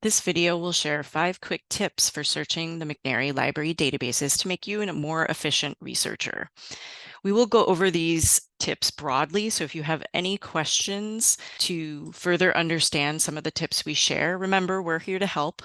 This video will share 5 quick tips for searching the McNairy Library databases to make you a more efficient researcher. We will go over these tips broadly, so if you have any questions to further understand some of the tips we share, remember we're here to help.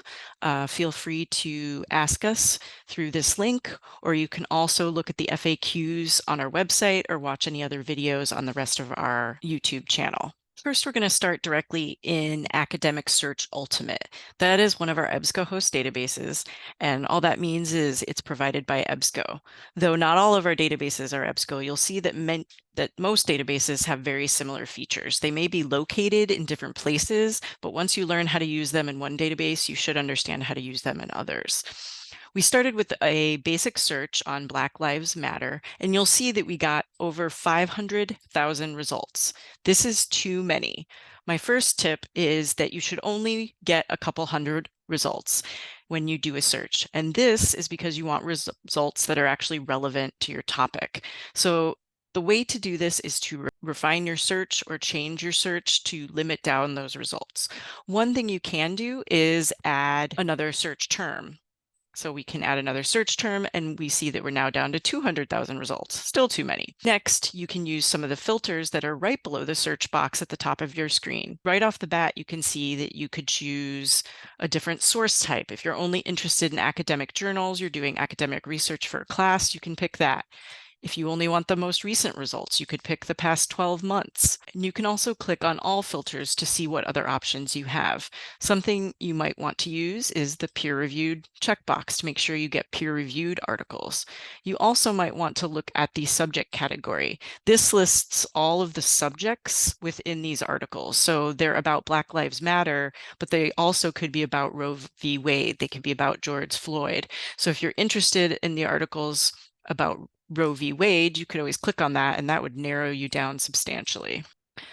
Feel free to ask us through this link, or you can also look at the FAQs on our website or watch any other videos on the rest of our YouTube channel. First, we're going to start directly in Academic Search Ultimate. That is one of our EBSCOhost databases, and all that means is it's provided by EBSCO. Though not all of our databases are EBSCO, you'll see that most databases have very similar features. They may be located in different places, but once you learn how to use them in one database, you should understand how to use them in others. We started with a basic search on Black Lives Matter, and you'll see that we got over 500,000 results. This is too many. My first tip is that you should only get a couple hundred results when you do a search. And this is because you want results that are actually relevant to your topic. So the way to do this is to refine your search or change your search to limit down those results. One thing you can do is add another search term. So we can add another search term and we see that we're now down to 200,000 results, still too many. Next, you can use some of the filters that are right below the search box at the top of your screen. Right off the bat, you can see that you could choose a different source type. If you're only interested in academic journals, you're doing academic research for a class, you can pick that. If you only want the most recent results, you could pick the past 12 months. And you can also click on all filters to see what other options you have. Something you might want to use is the peer-reviewed checkbox to make sure you get peer-reviewed articles. You also might want to look at the subject category. This lists all of the subjects within these articles. So they're about Black Lives Matter, but they also could be about Roe v. Wade. They could be about George Floyd. So if you're interested in the articles about Roe v. Wade, you could always click on that and that would narrow you down substantially.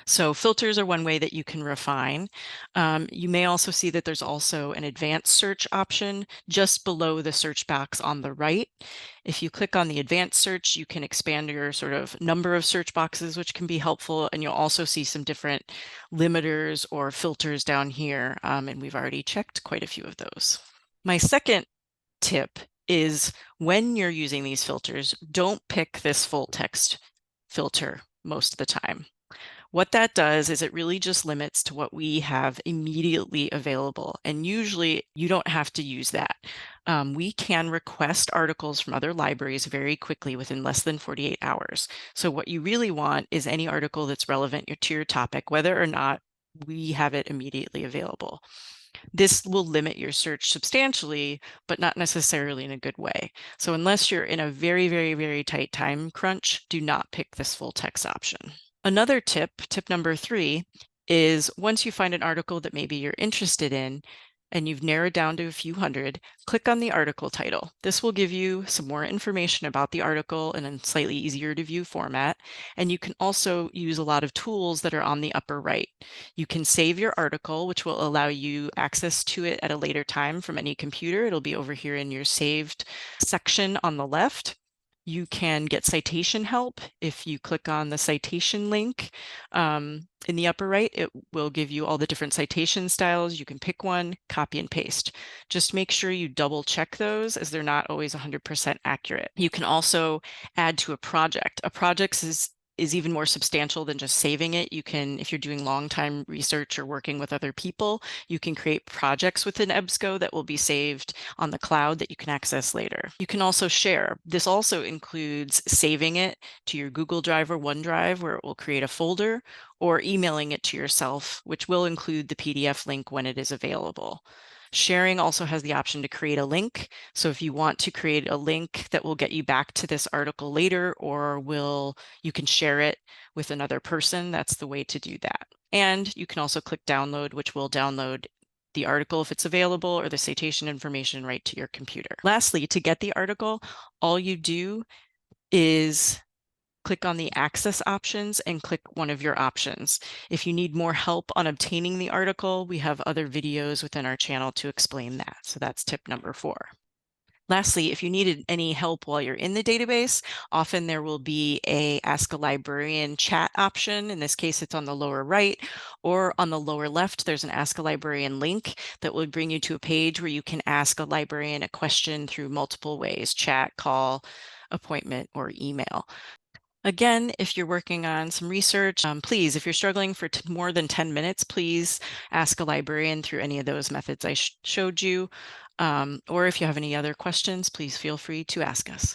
So filters are one way that you can refine. You may also see that there's also an advanced search option just below the search box on the right. If you click on the advanced search, you can expand your sort of number of search boxes, which can be helpful. And you'll also see some different limiters or filters down here. And we've already checked quite a few of those. My second tip is when you're using these filters, don't pick this full text filter most of the time. What that does is it really just limits to what we have immediately available. And usually you don't have to use that. We can request articles from other libraries very quickly within less than 48 hours. So what you really want is any article that's relevant to your topic, whether or not we have it immediately available. This will limit your search substantially, but not necessarily in a good way. So unless you're in a very, very, very tight time crunch, do not pick this full text option. Another tip, tip number 3, is once you find an article that maybe you're interested in, and you've narrowed down to a few hundred, click on the article title. This will give you some more information about the article in a slightly easier to view format. And you can also use a lot of tools that are on the upper right. You can save your article, which will allow you access to it at a later time from any computer. It'll be over here in your saved section on the left. You can get citation help. If you click on the citation link in the upper right, it will give you all the different citation styles. You can pick one, copy and paste. Just make sure you double check those as they're not always 100% accurate. You can also add to a project. A project is even more substantial than just saving it. You can, if you're doing long time research or working with other people, you can create projects within EBSCO that will be saved on the cloud that you can access later. You can also share. This also includes saving it to your Google Drive or OneDrive, where it will create a folder, or emailing it to yourself, which will include the PDF link when it is available. Sharing also has the option to create a link. So if you want to create a link that will get you back to this article later, or you can share it with another person, that's the way to do that. And you can also click download, which will download the article if it's available, or the citation information right to your computer. Lastly, to get the article, all you do is click on the access options and click one of your options. If you need more help on obtaining the article, we have other videos within our channel to explain that. So that's tip number 4. Lastly, if you needed any help while you're in the database, often there will be a Ask a Librarian chat option. In this case, it's on the lower right, or on the lower left, there's an Ask a Librarian link that will bring you to a page where you can ask a librarian a question through multiple ways: chat, call, appointment, or email. Again, if you're working on some research, please, if you're struggling for more than 10 minutes, please ask a librarian through any of those methods I showed you. Or if you have any other questions, please feel free to ask us.